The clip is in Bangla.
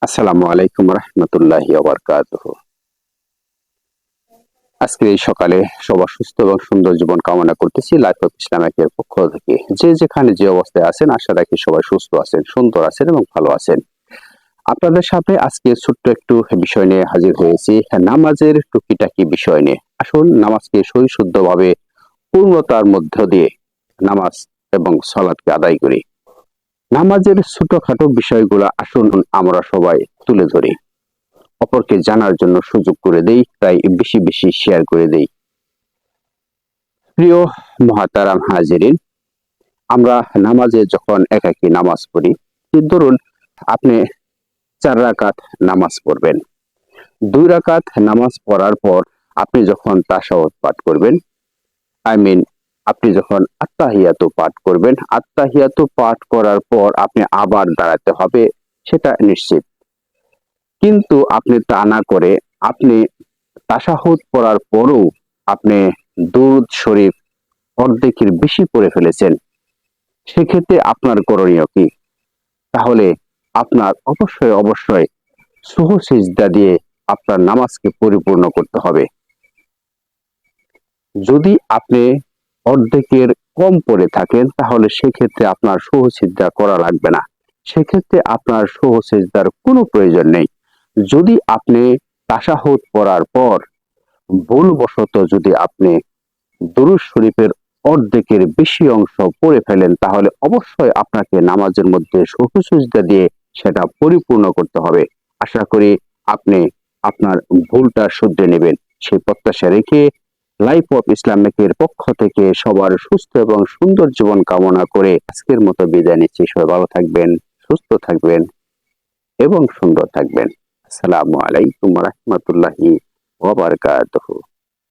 আসসালামু আলাইকুম রহমতুল্লাহি ওয়া বারাকাতুহু। আজকে এই সকালে সবার সুস্থ এবং সুন্দর জীবন কামনা করতেছি লাইফ অফ ইসলামিকের পক্ষ থেকে। যে যেখানে যে অবস্থায় আছেন আশা রাখি সবাই সুস্থ আছেন, সুন্দর আছেন এবং ভালো আছেন। আপনাদের সাথে আজকে ছোট্ট একটু বিষয় নিয়ে হাজির হয়েছি, নামাজের টুকিটাকি বিষয় নিয়ে। আসুন নামাজকে সহিশুদ্ধভাবে পূর্ণতার মধ্য দিয়ে নামাজ এবং সালাতকে আদায় করি। নামাজের ছোটখাটো বিষয়গুলো আসুন আমরা সবাই তুলে ধরি, অপরকে জানার জন্য সুযোগ করে দেই, তাই বেশি বেশি শেয়ার করে দেই। প্রিয় মহাতারাম হাজিরিন, আমরা নামাজে যখন একাকী নামাজ পড়ি, ধরুন আপনি 4 রাকাত নামাজ পড়বেন। 2 রাকাত নামাজ পড়ার পর আপনি যখন তাশাহুদ পাঠ করবেন, আই মিন আপনি যখন আত্তাহিয়াতু পাঠ করবেন, আত্তাহিয়াতু পাঠ করার পর আপনি আবার দাঁড়াতে হবে, সেটা নিশ্চিত। কিন্তু আপনি তা না করে আপনি তাশাহুদ পড়ার পরও আপনি দুরূদ শরীফ অর্ধেকের বেশি পড়ে ফেলেছেন, সেক্ষেত্রে আপনার করণীয় কি? তাহলে আপনার অবশ্যই সুহু সিজদা দিয়ে আপনার নামাজকে পরিপূর্ণ করতে হবে। যদি আপনি অর্ধেকের কম পড়ে থাকেন তাহলে সেক্ষেত্রে আপনার সুহু সিজদা করা লাগবে না, সেক্ষেত্রে আপনার সুহু সিজদার কোনো প্রয়োজন নেই। যদি আপনি তাশাহুদ পড়ার পর ভুলবশত যদি আপনি দুরূদ শরীফের অর্ধেকের বেশি অংশ পড়ে ফেলেন, তাহলে অবশ্যই আপনাকে নামাজের মধ্যে সুহু সিজদা দিয়ে সেটা পরিপূর্ণ করতে হবে। আশা করি আপনি আপনার ভুলটা শুধরে নেবেন, সেই প্রত্যাশা রেখে লাইফ অফ ইসলামিকের পক্ষ থেকে সবার সুস্থ এবং সুন্দর জীবন কামনা করে আজকের মতো বিদায় নিচ্ছি। সবাই ভালো থাকবেন, সুস্থ থাকবেন এবং সুন্দর থাকবেন। আসসালামু আলাইকুম রহমতুল্লাহি ওয়া বারাকাতুহু।